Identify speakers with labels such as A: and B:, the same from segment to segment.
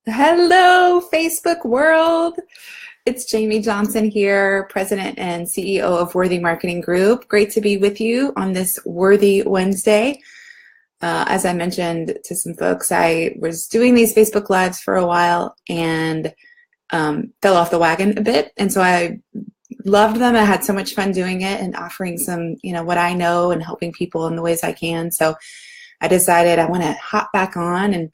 A: Hello, Facebook world. It's Jayme Johnson here, President and CEO of Worthy Marketing Group. Great to be with you on this Worthy Wednesday. As I mentioned to some folks, I was doing these Facebook Lives for a while and fell off the wagon a bit. And so I loved them. I had so much fun doing it and offering some, what I know and helping people in the ways I can. So I decided I want to hop back on, and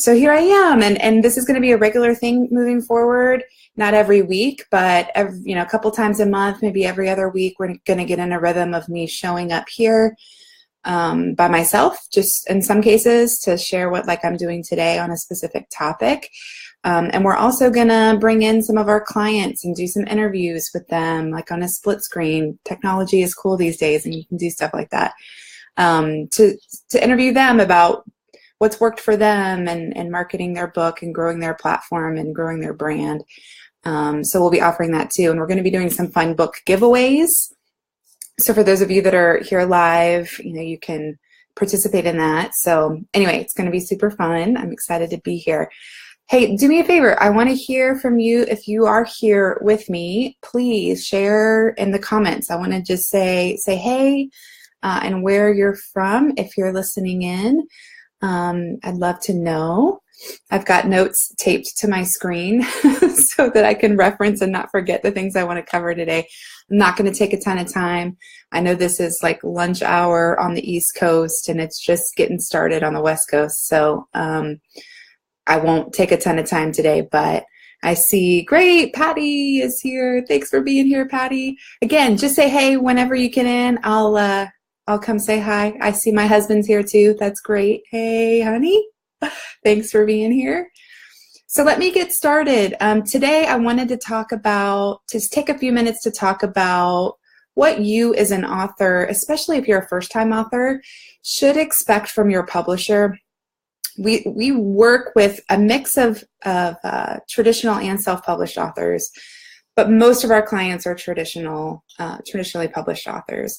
A: so here I am, and this is going to be a regular thing moving forward. Not every week, but a couple times a month, maybe every other week. We're going to get in a rhythm of me showing up here by myself, just in some cases, to share what I'm doing today on a specific topic. And we're also going to bring in some of our clients and do some interviews with them, like on a split screen. Technology is cool these days, and you can do stuff like that. To interview them about what's worked for them and marketing their book and growing their platform and growing their brand. So we'll be offering that too. And we're going to be doing some fun book giveaways. So for those of you that are here live, you can participate in that. So anyway, it's going to be super fun. I'm excited to be here. Hey, do me a favor. I want to hear from you. If you are here with me, please share in the comments. I want to just say hey, and where you're from if you're listening in. I'd love to know. I've got notes taped to my screen so that I can reference and not forget the things I want to cover today. I'm not going to take a ton of time. I know this is like lunch hour on the East Coast and it's just getting started on the West Coast. So I won't take a ton of time today, but I see, great, Patty is here. Thanks for being here, Patty. Again, just say hey whenever you get in. I'll come say hi. I see my husband's here too. That's great. Hey, honey. Thanks for being here. So let me get started. Today I wanted to just take a few minutes to talk about what you as an author, especially if you're a first-time author, should expect from your publisher. We work with a mix of traditional and self-published authors, but most of our clients are traditionally published authors.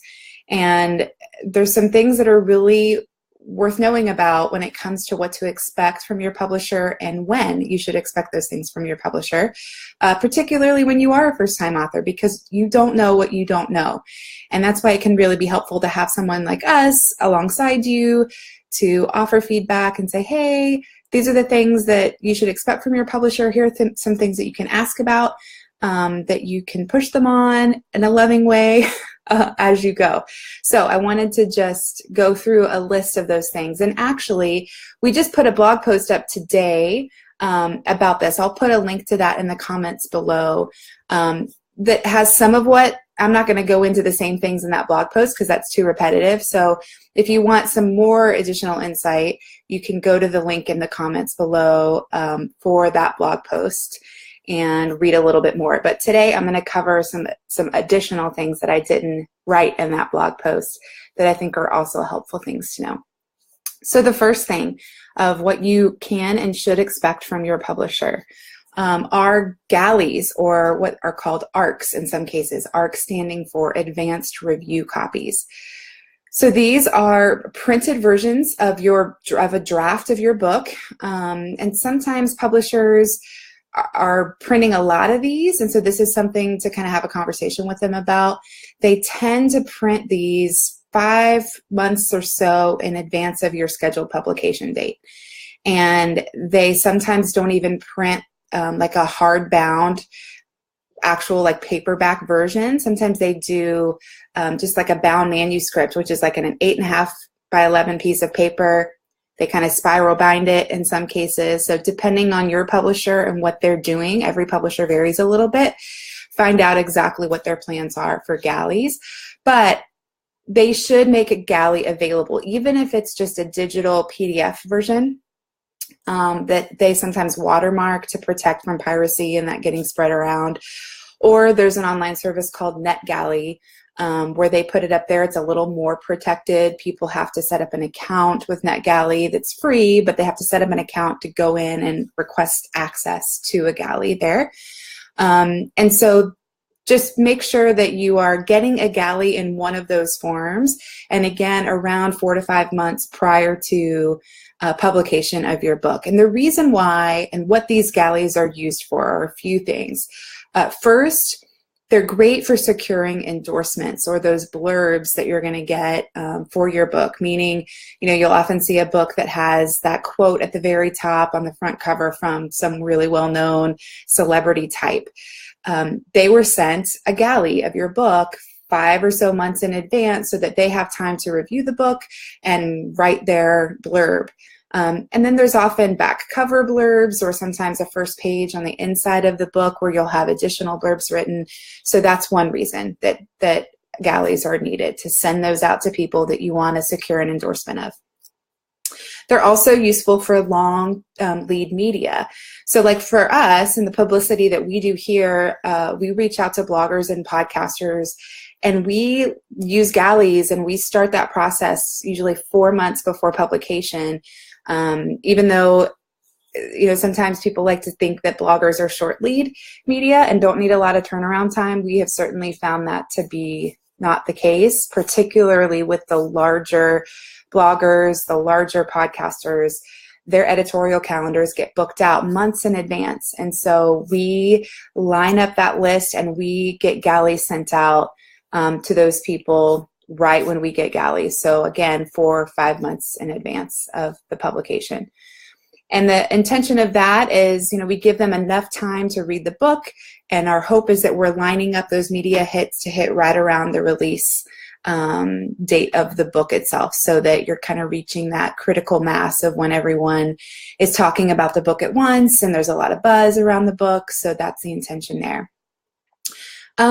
A: And there's some things that are really worth knowing about when it comes to what to expect from your publisher and when you should expect those things from your publisher, particularly when you are a first-time author, because you don't know what you don't know. And that's why it can really be helpful to have someone like us alongside you to offer feedback and say, hey, these are the things that you should expect from your publisher. Here are some things that you can ask about, that you can push them on in a loving way as you go. So I wanted to just go through a list of those things. And actually, we just put a blog post up today about this. I'll put a link to that in the comments below that has some of what, I'm not going to go into the same things in that blog post because that's too repetitive. So if you want some more additional insight, you can go to the link in the comments below for that blog post and read a little bit more. But today I'm going to cover some additional things that I didn't write in that blog post that I think are also helpful things to know. So the first thing of what you can and should expect from your publisher are galleys, or what are called ARCs in some cases, ARC standing for Advanced Review Copies. So these are printed versions of a draft of your book, and sometimes publishers are printing a lot of these, and so this is something to kind of have a conversation with them about. They tend to print these 5 months or so in advance of your scheduled publication date, and they sometimes don't even print like a hardbound actual paperback version. Sometimes they do just like a bound manuscript, which is like an 8.5 by 11 piece of paper. They kind of spiral bind it in some cases. So depending on your publisher and what they're doing, every publisher varies a little bit. Find out exactly what their plans are for galleys. But they should make a galley available, even if it's just a digital PDF version that they sometimes watermark to protect from piracy and that getting spread around. Or there's an online service called NetGalley, where they put it up there. It's a little more protected. People have to set up an account with NetGalley that's free, but they have to set up an account to go in and request access to a galley there. And so just make sure that you are getting a galley in one of those forms. And again, around 4 to 5 months prior to publication of your book. And the reason why and what these galleys are used for are a few things. First, they're great for securing endorsements or those blurbs that you're going to get for your book, meaning, you'll often see a book that has that quote at the very top on the front cover from some really well-known celebrity type. They were sent a galley of your book 5 or so months in advance so that they have time to review the book and write their blurb. And then there's often back cover blurbs or sometimes a first page on the inside of the book where you'll have additional blurbs written. So that's one reason that galleys are needed, to send those out to people that you want to secure an endorsement of. They're also useful for long lead media. So like for us in the publicity that we do here, we reach out to bloggers and podcasters, and we use galleys, and we start that process usually 4 months before publication. Even though, sometimes people like to think that bloggers are short lead media and don't need a lot of turnaround time. We have certainly found that to be not the case, particularly with the larger bloggers, the larger podcasters. Their editorial calendars get booked out months in advance. And so we line up that list and we get galleys sent out to those people right when we get galleys. So again, 4 or 5 months in advance of the publication. And the intention of that is, we give them enough time to read the book, and our hope is that we're lining up those media hits to hit right around the release date of the book itself, so that you're kind of reaching that critical mass of when everyone is talking about the book at once and there's a lot of buzz around the book. So that's the intention there.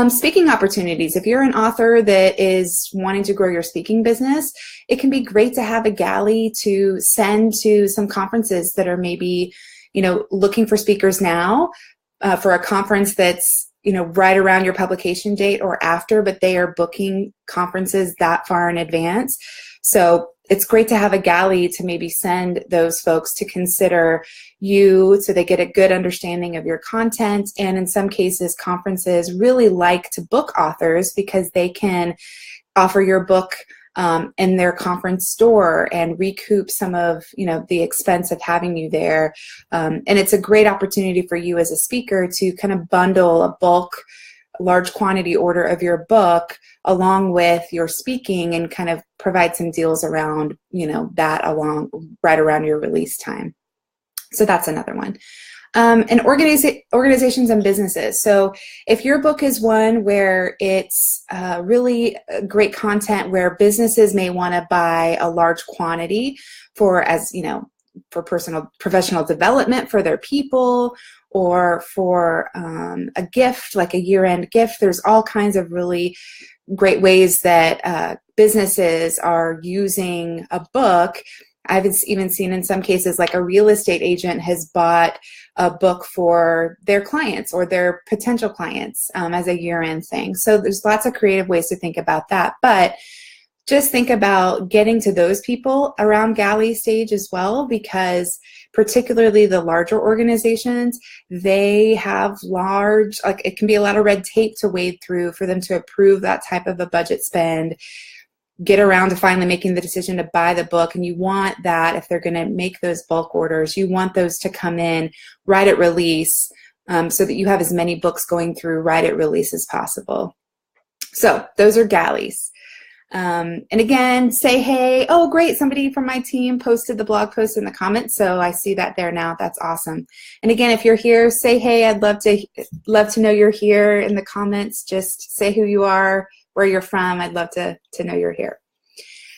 A: Speaking opportunities. If you're an author that is wanting to grow your speaking business, it can be great to have a galley to send to some conferences that are maybe, looking for speakers now for a conference that's, right around your publication date or after, but they are booking conferences that far in advance. So it's great to have a galley to maybe send those folks to consider you so they get a good understanding of your content. And in some cases, conferences really like to book authors because they can offer your book in their conference store and recoup some of the expense of having you there. And it's a great opportunity for you as a speaker to kind of bundle a bulk, large quantity order of your book along with your speaking and kind of provide some deals around, that right around your release time. So that's another one. And organizations and businesses. So if your book is one where it's really great content where businesses may want to buy a large quantity for professional development for their people, or for a gift, like a year-end gift, there's all kinds of really great ways that businesses are using a book. I've even seen in some cases like a real estate agent has bought a book for their clients or their potential clients as a year-end thing. So there's lots of creative ways to think about that. But just think about getting to those people around galley stage as well, because particularly the larger organizations, they have it can be a lot of red tape to wade through for them to approve that type of a budget spend, get around to finally making the decision to buy the book. And you want that, if they're going to make those bulk orders, you want those to come in right at release so that you have as many books going through right at release as possible. So those are galleys. And again, say hey. Oh, great. Somebody from my team posted the blog post in the comments. So I see that there now. That's awesome. And again, if you're here, say hey. I'd love to know you're here in the comments. Just say who you are, where you're from. I'd love to know you're here.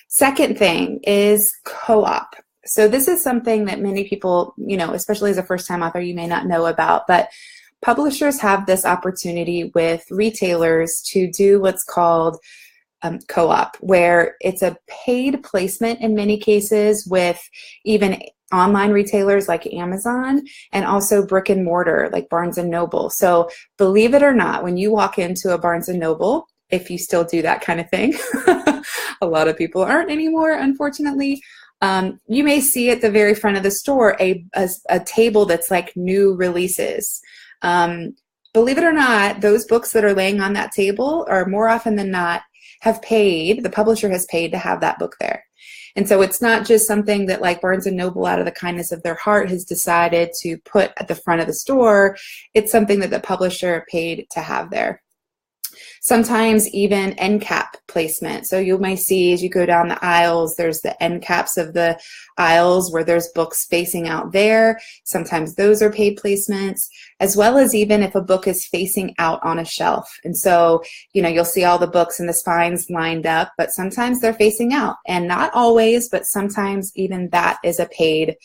A: Second thing is co-op. So this is something that many people, especially as a first-time author, you may not know about, but publishers have this opportunity with retailers to do what's called co-op, where it's a paid placement in many cases with even online retailers like Amazon and also brick and mortar like Barnes and Noble. So believe it or not, when you walk into a Barnes and Noble, if you still do that kind of thing, a lot of people aren't anymore, unfortunately, you may see at the very front of the store a table that's like new releases. Believe it or not, those books that are laying on that table are more often than not the publisher has paid to have that book there. And so it's not just something that like Barnes & Noble out of the kindness of their heart has decided to put at the front of the store. It's something that the publisher paid to have there. Sometimes even end cap placement. So you may see as you go down the aisles, there's the end caps of the aisles where there's books facing out there. Sometimes those are paid placements, as well as even if a book is facing out on a shelf. And so, you know, you'll see all the books and the spines lined up, but sometimes they're facing out, and not always, but sometimes even that is a paid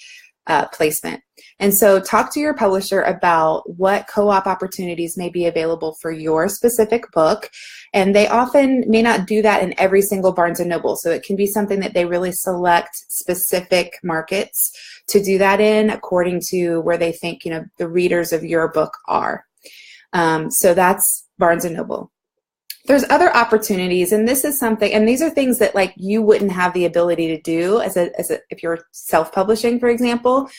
A: placement. And so talk to your publisher about what co-op opportunities may be available for your specific book. And they often may not do that in every single Barnes & Noble. So it can be something that they really select specific markets to do that in according to where they think, you know, the readers of your book are. So that's Barnes & Noble. There's other opportunities, and this is something, and these are things that like you wouldn't have the ability to do if you're self-publishing, for example.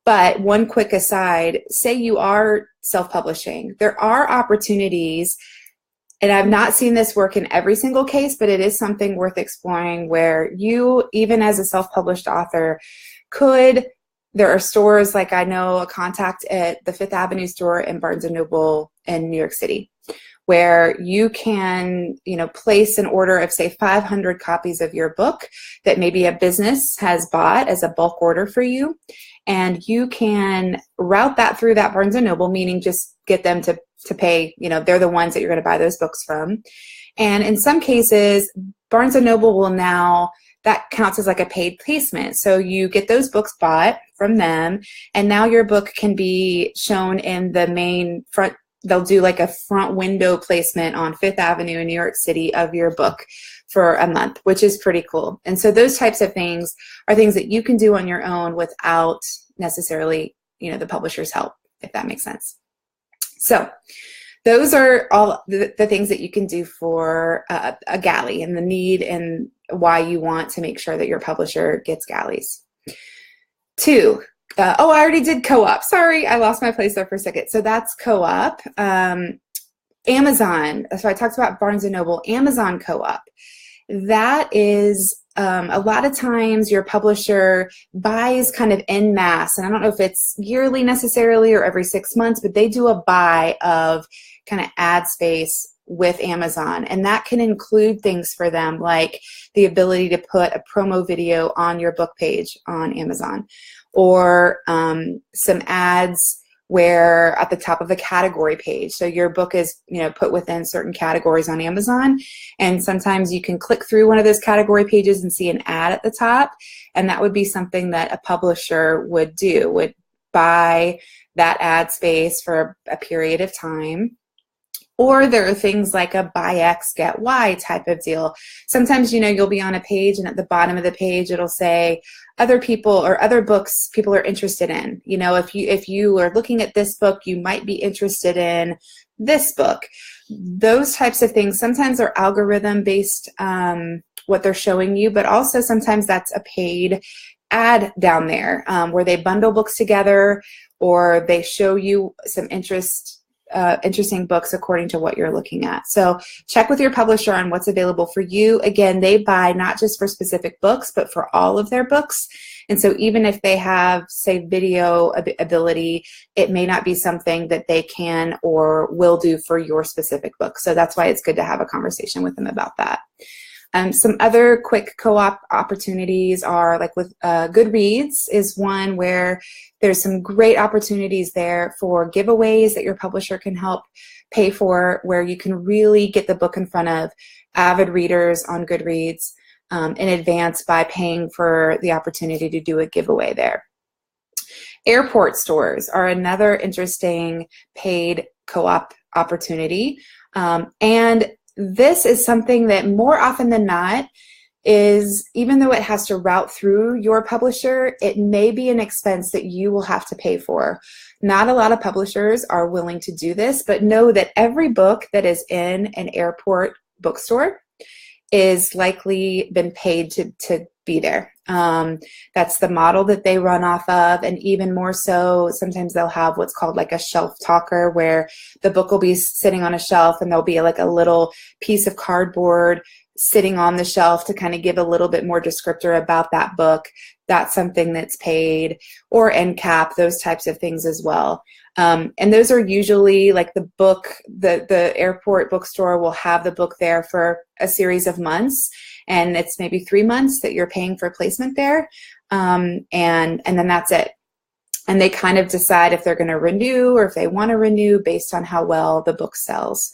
A: But one quick aside, say you are self-publishing, there are opportunities, and I've not seen this work in every single case, but it is something worth exploring where you, even as a self-published author, there are stores like I know a contact at the Fifth Avenue store in Barnes & Noble in New York City, where you can, you know, place an order of say 500 copies of your book that maybe a business has bought as a bulk order for you. And you can route that through that Barnes & Noble, meaning just get them to pay, you know, they're the ones that you're going to buy those books from. And in some cases, Barnes & Noble will now, that counts as like a paid placement. So you get those books bought from them, and now your book can be shown in the main front. They'll do like a front window placement on Fifth Avenue in New York City of your book for a month, which is pretty cool. And so those types of things are things that you can do on your own without necessarily, you know, the publisher's help, if that makes sense. So those are all the things that you can do for a galley, and the need and why you want to make sure that your publisher gets galleys. 2, I already did co-op. Sorry, I lost my place there for a second. So that's co-op. Amazon. So I talked about Barnes & Noble. Amazon co-op. That is a lot of times your publisher buys kind of en masse. And I don't know if it's yearly necessarily or every 6 months, but they do a buy of kind of ad space with Amazon. And that can include things for them like the ability to put a promo video on your book page on Amazon, or some ads where at the top of a category page. So your book is, you know, put within certain categories on Amazon. And sometimes you can click through one of those category pages and see an ad at the top. And that would be something that a publisher would do, would buy that ad space for a period of time. Or there are things like a buy X, get Y type of deal. Sometimes, you know, you'll be on a page and at the bottom of the page, it'll say other people or other books people are interested in. You know, if you are looking at this book, you might be interested in this book. Those types of things sometimes are algorithm based, what they're showing you, but also sometimes that's a paid ad down there where they bundle books together, or they show you some interesting books according to what you're looking at. So check with your publisher on what's available for you. Again, they buy not just for specific books, but for all of their books. And so even if they have, say, video ability, it may not be something that they can or will do for your specific book. So that's why it's good to have a conversation with them about that. Some other quick co-op opportunities are like with Goodreads is one where there's some great opportunities there for giveaways that your publisher can help pay for, where you can really get the book in front of avid readers on Goodreads in advance by paying for the opportunity to do a giveaway there. Airport stores are another interesting paid co-op opportunity. And this is something that more often than not is, even though it has to route through your publisher, it may be an expense that you will have to pay for. Not a lot of publishers are willing to do this, but know that every book that is in an airport bookstore is likely been paid to be there. That's the model that they run off of, and even more so, sometimes they'll have what's called like a shelf talker, where the book will be sitting on a shelf and there'll be like a little piece of cardboard sitting on the shelf to kind of give a little bit more descriptor about that book, that's something that's paid, or end cap, those types of things as well. And those are usually like the book, the airport bookstore will have the book there for a series of months, and it's maybe 3 months that you're paying for placement there. And then that's it. And they kind of decide if they're going to renew or if they want to renew based on how well the book sells.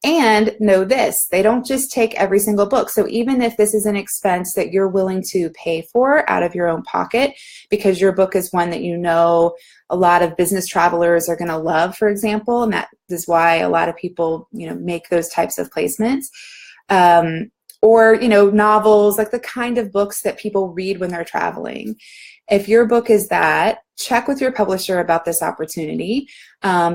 A: And know this, they don't just take every single book. So even if this is an expense that you're willing to pay for out of your own pocket, because your book is one that you know a lot of business travelers are going to love, for example, and that is why a lot of people, make those types of placements. Or, novels, like the kind of books that people read when they're traveling. If your book is that, check with your publisher about this opportunity,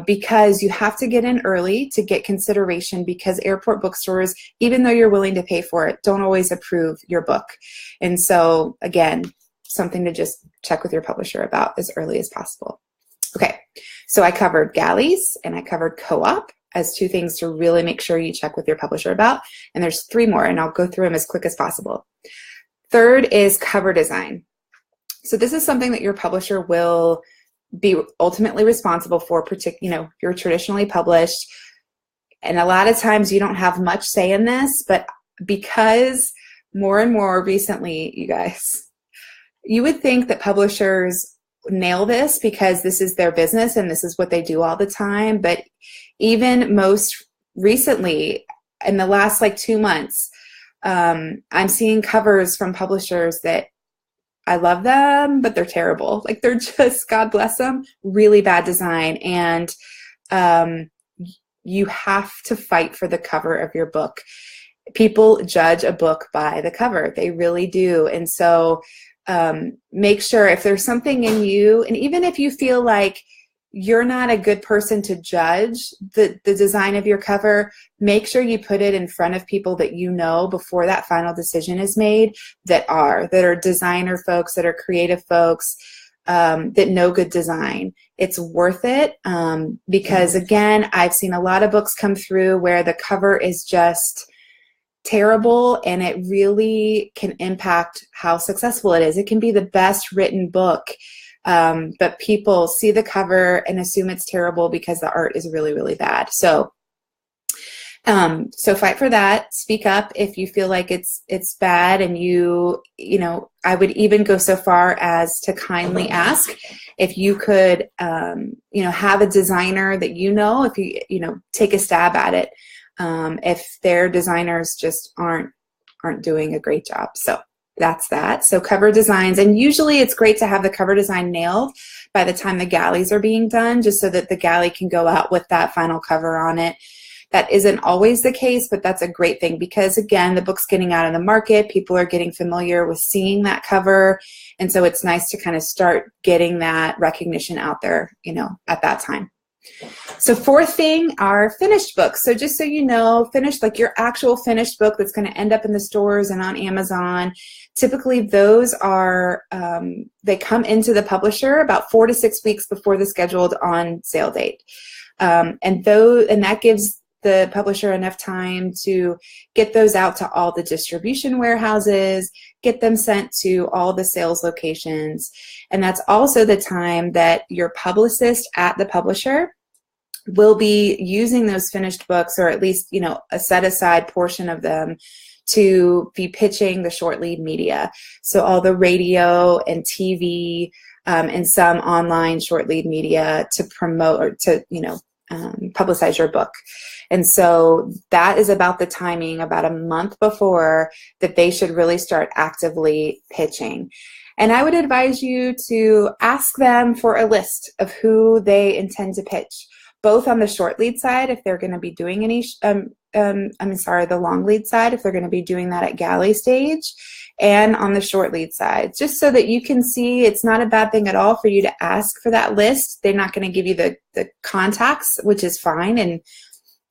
A: because you have to get in early to get consideration, because airport bookstores, even though you're willing to pay for it, don't always approve your book. And so, again, something to just check with your publisher about as early as possible. Okay, so I covered galleys and I covered co-op as 2 things to really make sure you check with your publisher about. And there's 3 more, and I'll go through them as quick as possible. Third is cover design. So this is something that your publisher will be ultimately responsible for, you're traditionally published. And a lot of times you don't have much say in this, but because more and more recently, you guys, you would think that publishers nail this because this is their business and this is what they do all the time. But even most recently, in the last 2 months, I'm seeing covers from publishers that I love them, but they're terrible. They're just, God bless them, really bad design. And you have to fight for the cover of your book. People judge a book by the cover. They really do. And so make sure if there's something in you, and even if you feel like you're not a good person to judge the design of your cover, make sure you put it in front of people that you know before that final decision is made, that are designer folks, that are creative folks, that know good design. It's worth it, because again, I've seen a lot of books come through where the cover is just terrible, and it really can impact how successful it is. It can be the best written book, but people see the cover and assume it's terrible because the art is really, really bad. So fight for that. Speak up if you feel like it's bad, and I would even go so far as to kindly ask if you could, have a designer that if you take a stab at it, if their designers just aren't doing a great job. So that's that. So cover designs, and usually it's great to have the cover design nailed by the time the galleys are being done, just so that the galley can go out with that final cover on it. That isn't always the case, but that's a great thing because, again, the book's getting out in the market. People are getting familiar with seeing that cover. And so it's nice to kind of start getting that recognition out there, at that time. So 4th thing are finished books. So just so you know, your actual finished book that's going to end up in the stores and on Amazon, typically those are, they come into the publisher about 4 to 6 weeks before the scheduled on sale date. And that gives the publisher enough time to get those out to all the distribution warehouses, get them sent to all the sales locations. And that's also the time that your publicist at the publisher will be using those finished books, or at least, a set aside portion of them, to be pitching the short lead media. So all the radio and TV and some online short lead media to promote or to, publicize your book. And so that is about the timing, about a month before, that they should really start actively pitching. And I would advise you to ask them for a list of who they intend to pitch, both on the short lead side, if they're going to be doing any, the long lead side, if they're going to be doing that at galley stage, and on the short lead side, just so that you can see. It's not a bad thing at all for you to ask for that list. They're not going to give you the contacts, which is fine, and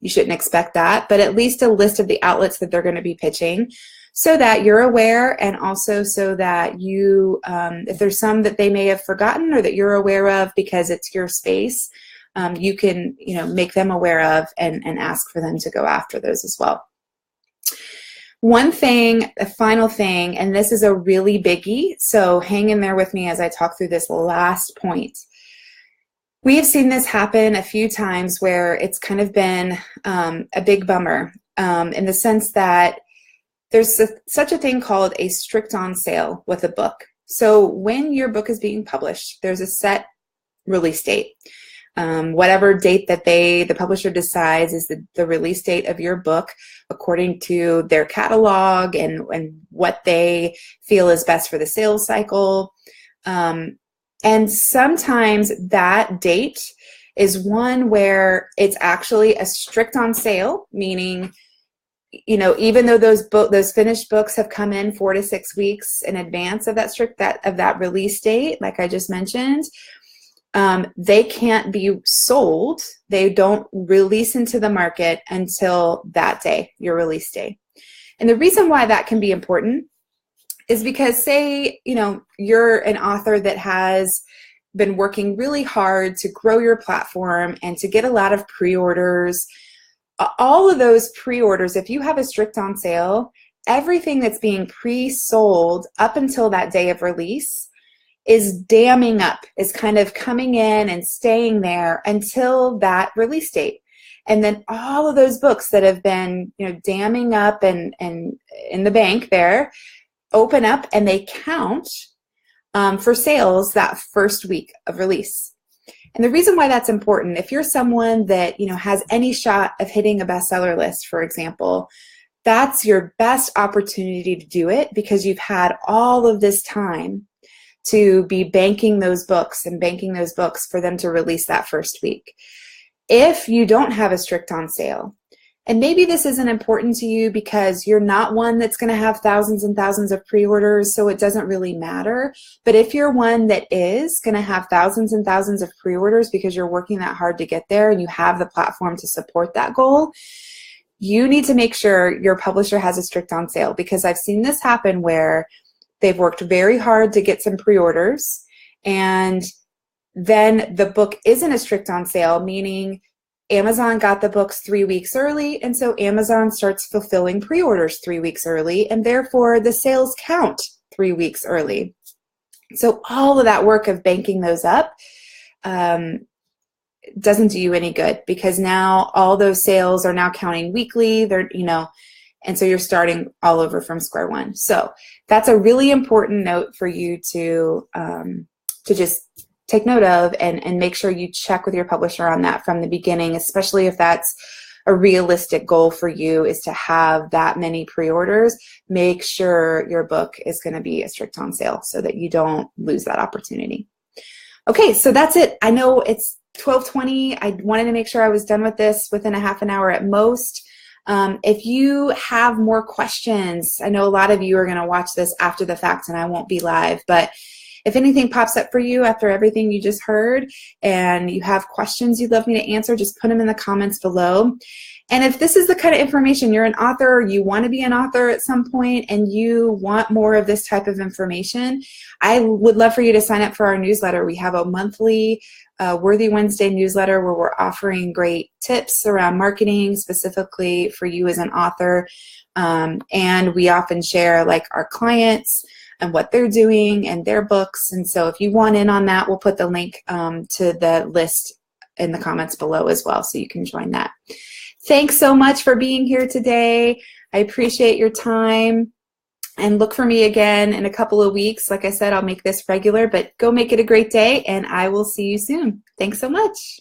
A: you shouldn't expect that, but at least a list of the outlets that they're going to be pitching, so that you're aware, and also so that you, if there's some that they may have forgotten or that you're aware of because it's your space, you can, make them aware of and ask for them to go after those as well. One thing, a final thing, and this is a really biggie, so hang in there with me as I talk through this last point. We have seen this happen a few times where it's kind of been a big bummer in the sense that there's such a thing called a strict on sale with a book. So when your book is being published, there's a set release date. Whatever date that the publisher decides is the release date of your book according to their catalog and what they feel is best for the sales cycle. And sometimes that date is one where it's actually a strict on sale, meaning, you know, even though those finished books have come in 4 to 6 weeks in advance of that release date, like I just mentioned, they can't be sold. They don't release into the market until that day, your release day. And the reason why that can be important is because, say, you know, you're an author that has been working really hard to grow your platform and to get a lot of pre-orders. All of those pre-orders, if you have a strict on sale, everything that's being pre-sold up until that day of release is damming up, is kind of coming in and staying there until that release date. And then all of those books that have been, you know, damming up and in the bank there open up and they count for sales that first week of release. And the reason why that's important, if you're someone that, you know, has any shot of hitting a bestseller list, for example, that's your best opportunity to do it because you've had all of this time to be banking those books for them to release that first week. If you don't have a strict on sale, and maybe this isn't important to you because you're not one that's going to have thousands and thousands of pre-orders, so it doesn't really matter. But if you're one that is going to have thousands and thousands of pre-orders because you're working that hard to get there and you have the platform to support that goal, you need to make sure your publisher has a strict on sale, because I've seen this happen where they've worked very hard to get some pre-orders, and then the book isn't a strict on sale, meaning Amazon got the books 3 weeks early, and so Amazon starts fulfilling pre-orders 3 weeks early, and therefore the sales count 3 weeks early. So all of that work of banking those up doesn't do you any good, because now all those sales are now counting weekly. They're, you know, and so you're starting all over from square one. So that's a really important note for you to just take note of and make sure you check with your publisher on that from the beginning, especially if that's a realistic goal for you, is to have that many pre-orders. Make sure your book is going to be a strict on sale so that you don't lose that opportunity. Okay, so that's it. I know it's 12:20. I wanted to make sure I was done with this within a half an hour at most. If you have more questions, I know a lot of you are going to watch this after the fact and I won't be live, but if anything pops up for you after everything you just heard and you have questions you'd love me to answer, just put them in the comments below. And if this is the kind of information, you're an author, you want to be an author at some point, and you want more of this type of information, I would love for you to sign up for our newsletter. We have a monthly Worthy Wednesday newsletter where we're offering great tips around marketing specifically for you as an author. And we often share like our clients and what they're doing and their books. And so if you want in on that, we'll put the link to the list in the comments below as well, so you can join that. Thanks so much for being here today. I appreciate your time. And look for me again in a couple of weeks. Like I said, I'll make this regular, but go make it a great day, and I will see you soon. Thanks so much.